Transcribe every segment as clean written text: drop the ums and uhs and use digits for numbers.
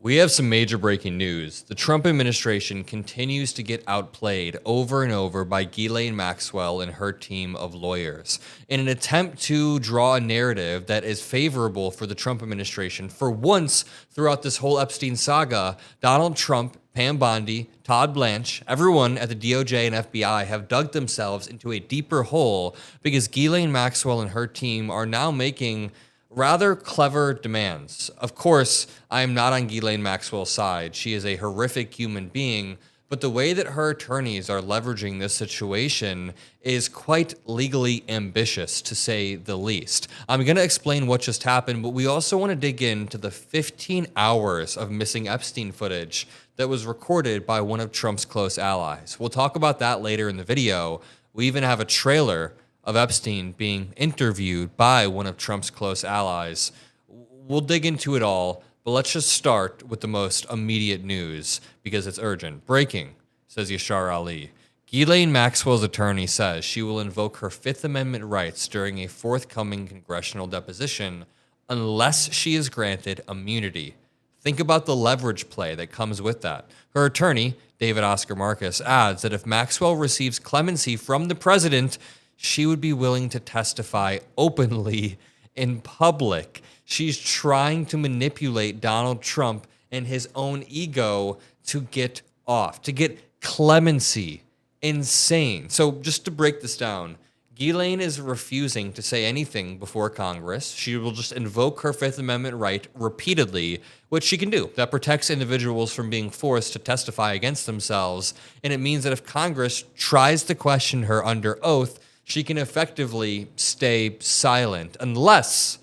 We have some major breaking news. The Trump administration continues to get outplayed over and over by Ghislaine Maxwell and her team of lawyers in an attempt to draw a narrative that is favorable for the Trump administration. For once throughout this whole Epstein saga, Donald Trump, Pam Bondi, Todd Blanche, everyone at the DOJ and FBI have dug themselves into a deeper hole because Ghislaine Maxwell and her team are now making rather clever demands. Of course, I am not on Ghislaine Maxwell's side. She is a horrific human being, but the way that her attorneys are leveraging this situation is quite legally ambitious, to say the least. I'm going to explain what just happened, but we also want to dig into the 15 hours of missing Epstein footage that was recorded by one of Trump's close allies. We'll talk about that later in the video. We even have a trailer of Epstein being interviewed by one of Trump's close allies. We'll dig into it all, but let's just start with the most immediate news because it's urgent. Breaking, says Yashar Ali. Ghislaine Maxwell's attorney says she will invoke her Fifth Amendment rights during a forthcoming congressional deposition unless she is granted immunity. Think about the leverage play that comes with that. Her attorney, David Oscar Marcus, adds that if Maxwell receives clemency from the president, she would be willing to testify openly in public. She's trying to manipulate Donald Trump and his own ego to get off, to get clemency. Insane. So just to break this down, Ghislaine is refusing to say anything before Congress. She will just invoke her Fifth Amendment right repeatedly, which she can do. That protects individuals from being forced to testify against themselves. And it means that if Congress tries to question her under oath, she can effectively stay silent unless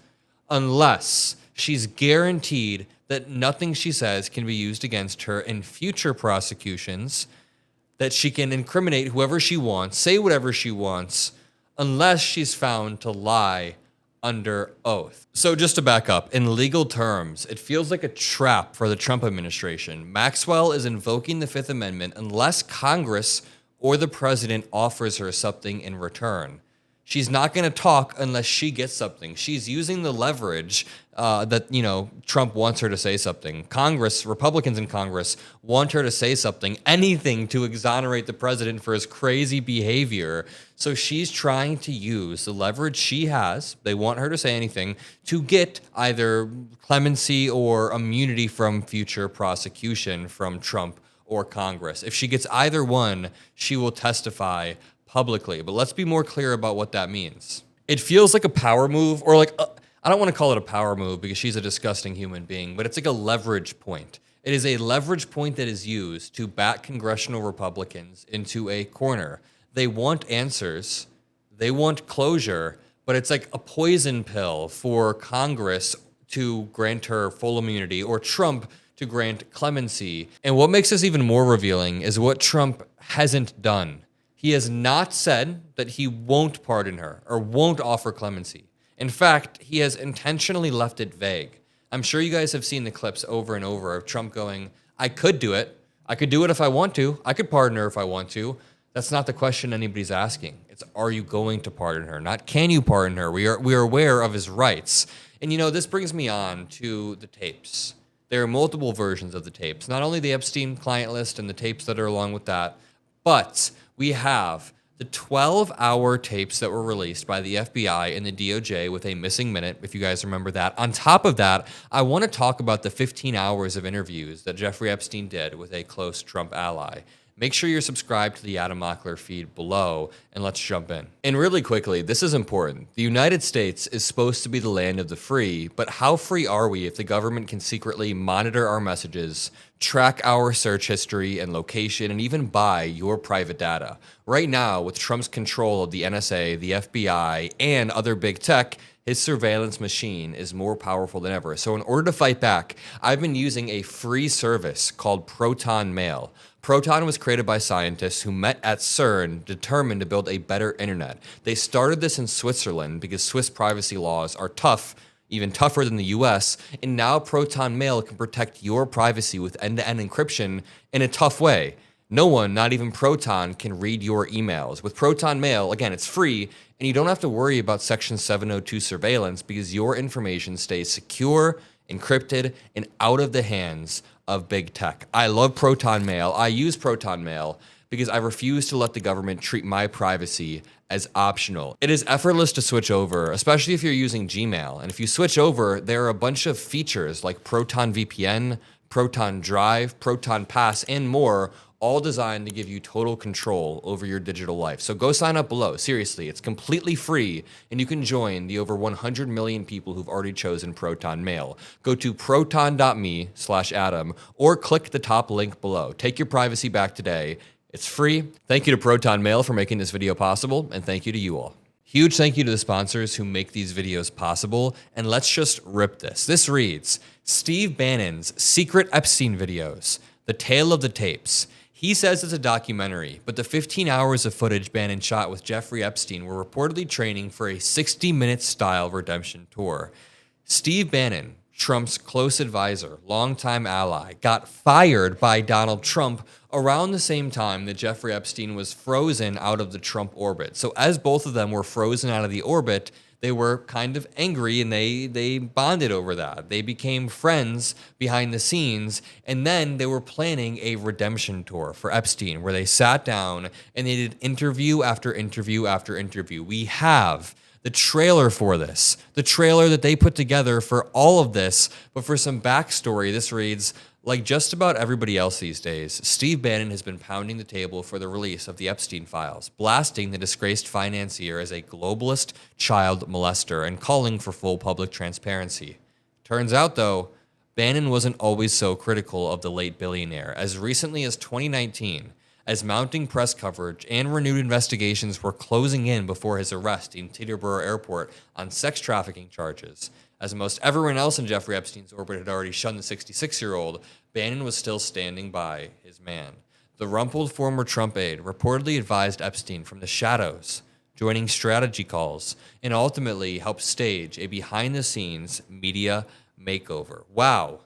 she's guaranteed that nothing she says can be used against her in future prosecutions, that she can incriminate whoever she wants, say whatever she wants, unless she's found to lie under oath. So just to back up, in legal terms, it feels like a trap for the Trump administration. Maxwell is invoking the Fifth Amendment unless Congress or the president offers her something in return. She's not going to talk unless she gets something. She's using the leverage that, Trump wants her to say something. Congress, Republicans in Congress want her to say something, anything to exonerate the president for his crazy behavior. So she's trying to use the leverage she has, they want her to say anything, to get either clemency or immunity from future prosecution from Trump or Congress. If she gets either one, she will testify publicly. But let's be more clear about what that means. It feels like a power move, or I don't want to call it a power move because she's a disgusting human being, but it's like a leverage point. It is a leverage point that is used to back congressional Republicans into a corner. They want answers, they want closure, but it's like a poison pill for Congress to grant her full immunity or Trump to grant clemency. And what makes this even more revealing is what Trump hasn't done. He has not said that he won't pardon her or won't offer clemency. In fact, he has intentionally left it vague. I'm sure you guys have seen the clips over and over of Trump going, I could do it. I could do it if I want to. I could pardon her if I want to. That's not the question anybody's asking. It's, are you going to pardon her? Not, can you pardon her? We are aware of his rights. And this brings me on to the tapes. There are multiple versions of the tapes, not only the Epstein client list and the tapes that are along with that, but we have the 12-hour tapes that were released by the FBI and the DOJ with a missing minute, if you guys remember that. On top of that, I want to talk about the 15 hours of interviews that Jeffrey Epstein did with a close Trump ally. Make sure you're subscribed to the Adam Mockler feed below, and let's jump in. And really quickly, this is important. The United States is supposed to be the land of the free, but how free are we if the government can secretly monitor our messages, track our search history and location, and even buy your private data? Right now, with Trump's control of the NSA, the FBI, and other big tech, his surveillance machine is more powerful than ever. So in order to fight back, I've been using a free service called Proton Mail. Proton was created by scientists who met at CERN, determined to build a better internet. They started this in Switzerland because Swiss privacy laws are tough, even tougher than the US, and now Proton Mail can protect your privacy with end-to-end encryption in a tough way. No one, not even Proton, can read your emails. With Proton Mail, again, it's free, and you don't have to worry about Section 702 surveillance because your information stays secure encrypted, and out of the hands of big tech. I love Proton Mail. I use Proton Mail because I refuse to let the government treat my privacy as optional. It is effortless to switch over, especially if you're using Gmail. And if you switch over, there are a bunch of features like Proton VPN, Proton Drive, Proton Pass, and more, all designed to give you total control over your digital life. So go sign up below. Seriously, it's completely free, and you can join the over 100 million people who've already chosen Proton Mail. Go to proton.me/Adam or click the top link below. Take your privacy back today. It's free. Thank you to Proton Mail for making this video possible, and thank you to you all. Huge thank you to the sponsors who make these videos possible, and let's just rip this. This reads, Steve Bannon's Secret Epstein Videos, The Tale of the Tapes. He says it's a documentary, but the 15 hours of footage Bannon shot with Jeffrey Epstein were reportedly training for a 60-minute style redemption tour. Steve Bannon, Trump's close advisor, longtime ally, got fired by Donald Trump around the same time that Jeffrey Epstein was frozen out of the Trump orbit. So as both of them were frozen out of the orbit, they were kind of angry, and they bonded over that. They became friends behind the scenes, and then they were planning a redemption tour for Epstein, where they sat down and they did interview after interview after interview. We have the trailer for this, the trailer that they put together for all of this. But for some backstory, this reads, like just about everybody else these days, Steve Bannon has been pounding the table for the release of the Epstein files, blasting the disgraced financier as a globalist child molester and calling for full public transparency. Turns out, though, Bannon wasn't always so critical of the late billionaire. As recently as 2019, as mounting press coverage and renewed investigations were closing in before his arrest in Teterboro Airport on sex trafficking charges, as most everyone else in Jeffrey Epstein's orbit had already shunned the 66-year-old, Bannon was still standing by his man. The rumpled former Trump aide reportedly advised Epstein from the shadows, joining strategy calls, and ultimately helped stage a behind-the-scenes media makeover. Wow.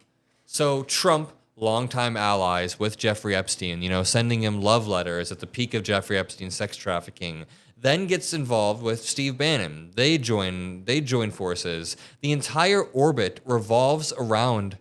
So Trump, longtime allies with Jeffrey Epstein, sending him love letters at the peak of Jeffrey Epstein's sex trafficking, then gets involved with Steve Bannon. They join forces. The entire orbit revolves around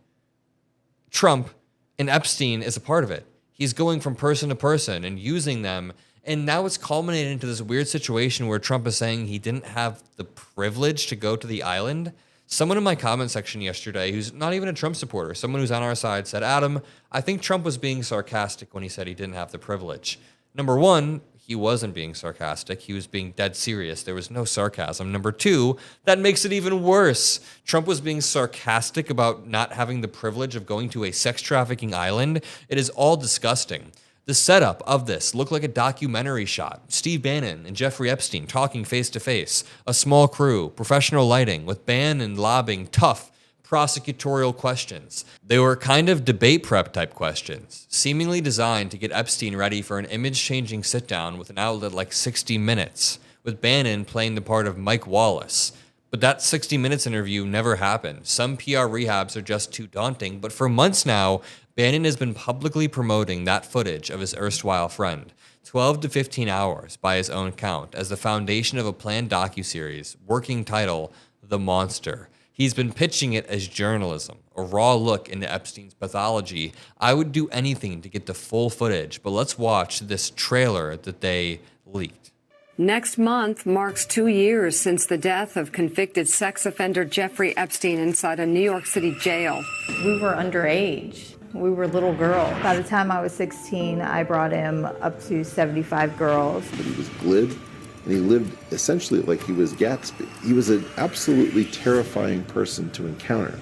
Trump, and Epstein is a part of it. He's going from person to person and using them, and now it's culminated into this weird situation where Trump is saying he didn't have the privilege to go to the island. Someone in my comment section yesterday, who's not even a Trump supporter, someone who's on our side, said, Adam, I think Trump was being sarcastic when he said he didn't have the privilege. Number one, he wasn't being sarcastic. He was being dead serious. There was no sarcasm. Number two, that makes it even worse. Trump was being sarcastic about not having the privilege of going to a sex trafficking island. It is all disgusting. The setup of this looked like a documentary shot. Steve Bannon and Jeffrey Epstein talking face to face, a small crew, professional lighting, with Bannon lobbing tough prosecutorial questions. They were kind of debate prep type questions, seemingly designed to get Epstein ready for an image-changing sit-down with an outlet like 60 Minutes, with Bannon playing the part of Mike Wallace. But that 60 Minutes interview never happened. Some PR rehabs are just too daunting, but for months now, Bannon has been publicly promoting that footage of his erstwhile friend, 12 to 15 hours by his own count, as the foundation of a planned docuseries, working title, The Monster. He's been pitching it as journalism, a raw look into Epstein's pathology. I would do anything to get the full footage, but let's watch this trailer that they leaked. Next month marks 2 years since the death of convicted sex offender Jeffrey Epstein inside a New York City jail. We were underage. We were little girls. By the time I was 16, I brought him up to 75 girls. He was glib, and he lived essentially like he was Gatsby. He was an absolutely terrifying person to encounter.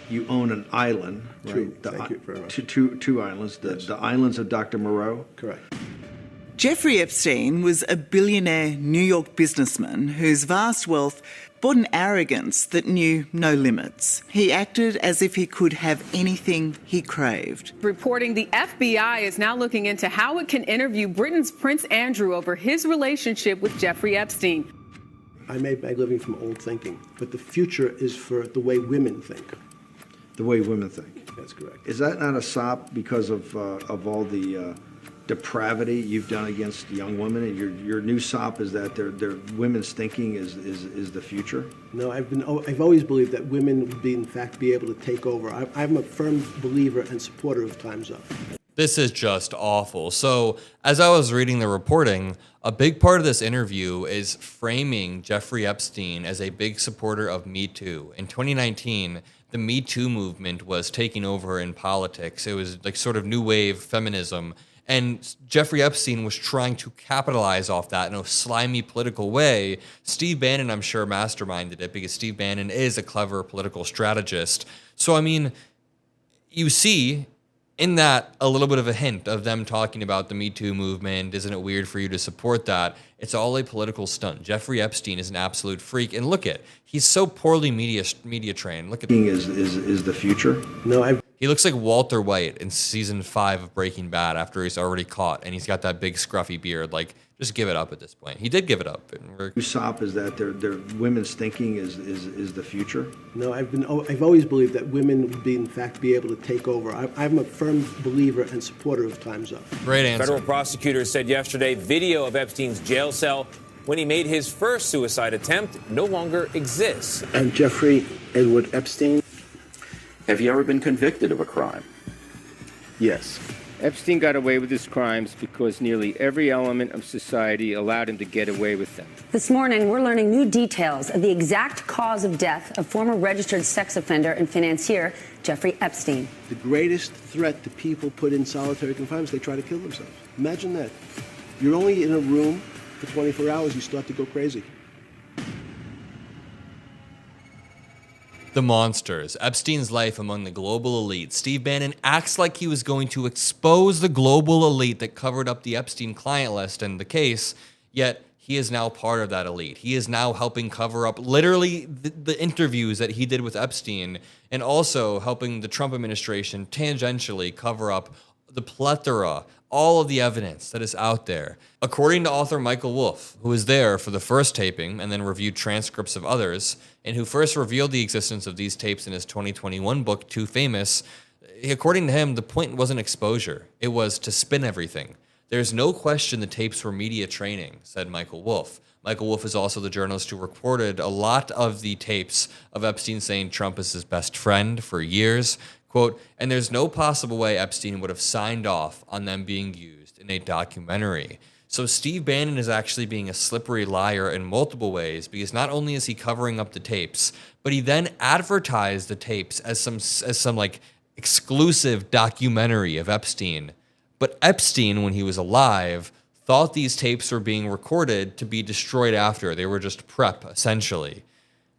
You own an island, right? True. Thank you very much. Two islands, the islands of Dr. Moreau. Correct. Jeffrey Epstein was a billionaire New York businessman whose vast wealth brought an arrogance that knew no limits. He acted as if he could have anything he craved. Reporting the FBI is now looking into how it can interview Britain's Prince Andrew over his relationship with Jeffrey Epstein. I made my living from old thinking, but the future is for the way women think. The way women think. That's correct. Is that not a sop because of all the depravity you've done against young women, and your new sop is that their women's thinking is the future? No, I've always believed that women would in fact be able to take over. I'm a firm believer and supporter of Time's Up. This is just awful. So, as I was reading the reporting, a big part of this interview is framing Jeffrey Epstein as a big supporter of Me Too. In 2019, the Me Too movement was taking over in politics. It was like sort of new wave feminism. And Jeffrey Epstein was trying to capitalize off that in a slimy political way. Steve Bannon, I'm sure, masterminded it because Steve Bannon is a clever political strategist. So, I mean, you see in that a little bit of a hint of them talking about the Me Too movement. Isn't it weird for you to support that? It's all a political stunt. Jeffrey Epstein is an absolute freak. And look at, he's so poorly media trained. Look at is the future? No, he looks like Walter White in season 5 of Breaking Bad after he's already caught and he's got that big scruffy beard. Like, just give it up at this point. He did give it up. USOP is that their women's thinking is the future? No, I've always believed that women would in fact be able to take over. I'm a firm believer and supporter of Time's Up. Great answer. Federal prosecutors said yesterday video of Epstein's jail cell when he made his first suicide attempt no longer exists. And Jeffrey Edward Epstein? Have you ever been convicted of a crime? Yes. Epstein got away with his crimes because nearly every element of society allowed him to get away with them. This morning, we're learning new details of the exact cause of death of former registered sex offender and financier Jeffrey Epstein. The greatest threat to people put in solitary confinement is they try to kill themselves. Imagine that. You're only in a room for 24 hours, you start to go crazy. The monsters. Epstein's life among the global elite. Steve Bannon acts like he was going to expose the global elite that covered up the Epstein client list and the case, yet he is now part of that elite. He is now helping cover up literally the interviews that he did with Epstein, and also helping the Trump administration tangentially cover up the plethora, all of the evidence that is out there. According to author Michael Wolff, who was there for the first taping and then reviewed transcripts of others, and who first revealed the existence of these tapes in his 2021 book, Too Famous, according to him, the point wasn't exposure. It was to spin everything. There's no question the tapes were media training, said Michael Wolff. Michael Wolff is also the journalist who recorded a lot of the tapes of Epstein saying Trump is his best friend for years. Quote, and there's no possible way Epstein would have signed off on them being used in a documentary. So Steve Bannon is actually being a slippery liar in multiple ways, because not only is he covering up the tapes, but he then advertised the tapes as some like exclusive documentary of Epstein. But Epstein, when he was alive, thought these tapes were being recorded to be destroyed after. They were just prep, essentially.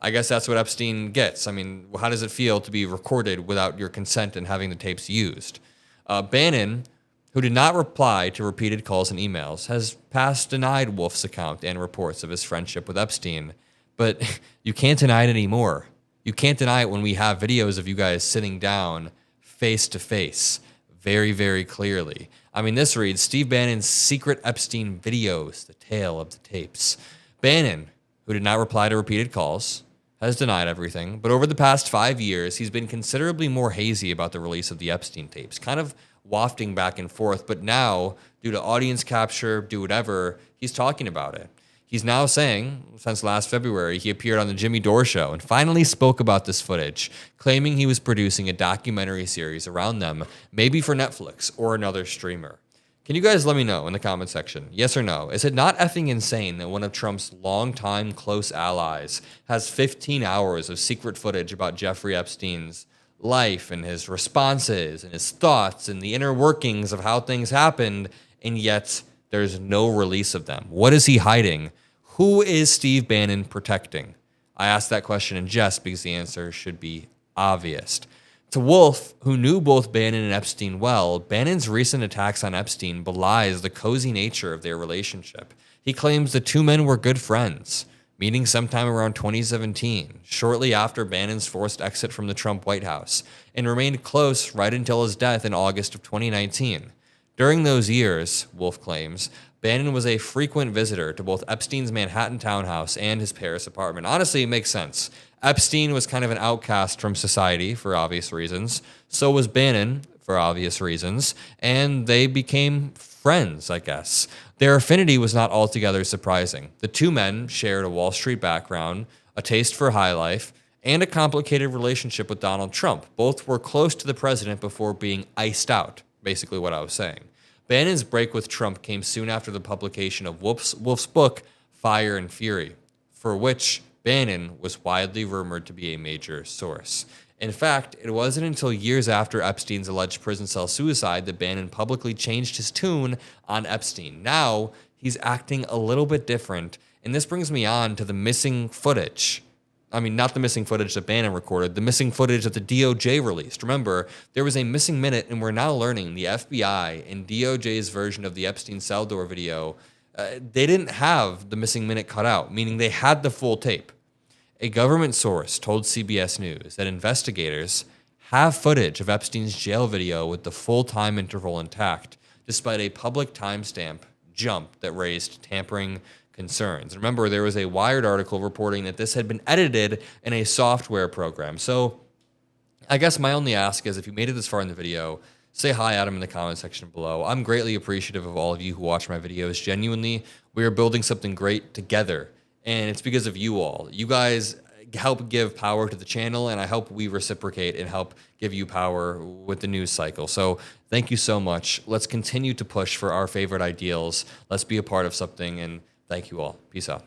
I guess that's what Epstein gets. I mean, how does it feel to be recorded without your consent and having the tapes used? Bannon, who did not reply to repeated calls and emails, has past denied Wolff's account and reports of his friendship with Epstein. But you can't deny it anymore. You can't deny it when we have videos of you guys sitting down face to face very, very clearly. I mean, this reads, Steve Bannon's secret Epstein videos, the tale of the tapes. Bannon, who did not reply to repeated calls, has denied everything, but over the past 5 years, he's been considerably more hazy about the release of the Epstein tapes, kind of wafting back and forth, but now, due to audience capture, do whatever, he's talking about it. He's now saying, since last February, he appeared on the Jimmy Dore Show and finally spoke about this footage, claiming he was producing a documentary series around them, maybe for Netflix or another streamer. Can you guys let me know in the comment section, yes or no? Is it not effing insane that one of Trump's longtime close allies has 15 hours of secret footage about Jeffrey Epstein's life and his responses and his thoughts and the inner workings of how things happened, and yet there's no release of them? What is he hiding? Who is Steve Bannon protecting? I asked that question in jest because the answer should be obvious. To Wolff, who knew both Bannon and Epstein well, Bannon's recent attacks on Epstein belies the cozy nature of their relationship. He claims the two men were good friends, meeting sometime around 2017, shortly after Bannon's forced exit from the Trump White House, and remained close right until his death in August of 2019. During those years, Wolff claims, Bannon was a frequent visitor to both Epstein's Manhattan townhouse and his Paris apartment. Honestly, it makes sense. Epstein was kind of an outcast from society for obvious reasons. So was Bannon for obvious reasons, and they became friends, I guess. Their affinity was not altogether surprising. The two men shared a Wall Street background, a taste for high life, and a complicated relationship with Donald Trump. Both were close to the president before being iced out, basically what I was saying. Bannon's break with Trump came soon after the publication of Wolf's book, Fire and Fury, for which Bannon was widely rumored to be a major source. In fact, it wasn't until years after Epstein's alleged prison cell suicide that Bannon publicly changed his tune on Epstein. Now, he's acting a little bit different, and this brings me on to the missing footage. I mean, not the missing footage that Bannon recorded, the missing footage that the DOJ released. Remember, there was a missing minute, and we're now learning the FBI and DOJ's version of the Epstein cell door video, they didn't have the missing minute cut out, meaning they had the full tape. A government source told CBS News that investigators have footage of Epstein's jail video with the full time interval intact, despite a public timestamp jump that raised tampering concerns. Remember, there was a Wired article reporting that this had been edited in a software program. So I guess my only ask is, if you made it this far in the video, say hi, Adam, in the comment section below. I'm greatly appreciative of all of you who watch my videos. Genuinely, we are building something great together, and it's because of you all. You guys help give power to the channel, and I hope we reciprocate and help give you power with the news cycle. So thank you so much. Let's continue to push for our favorite ideals. Let's be a part of something, and thank you all. Peace out.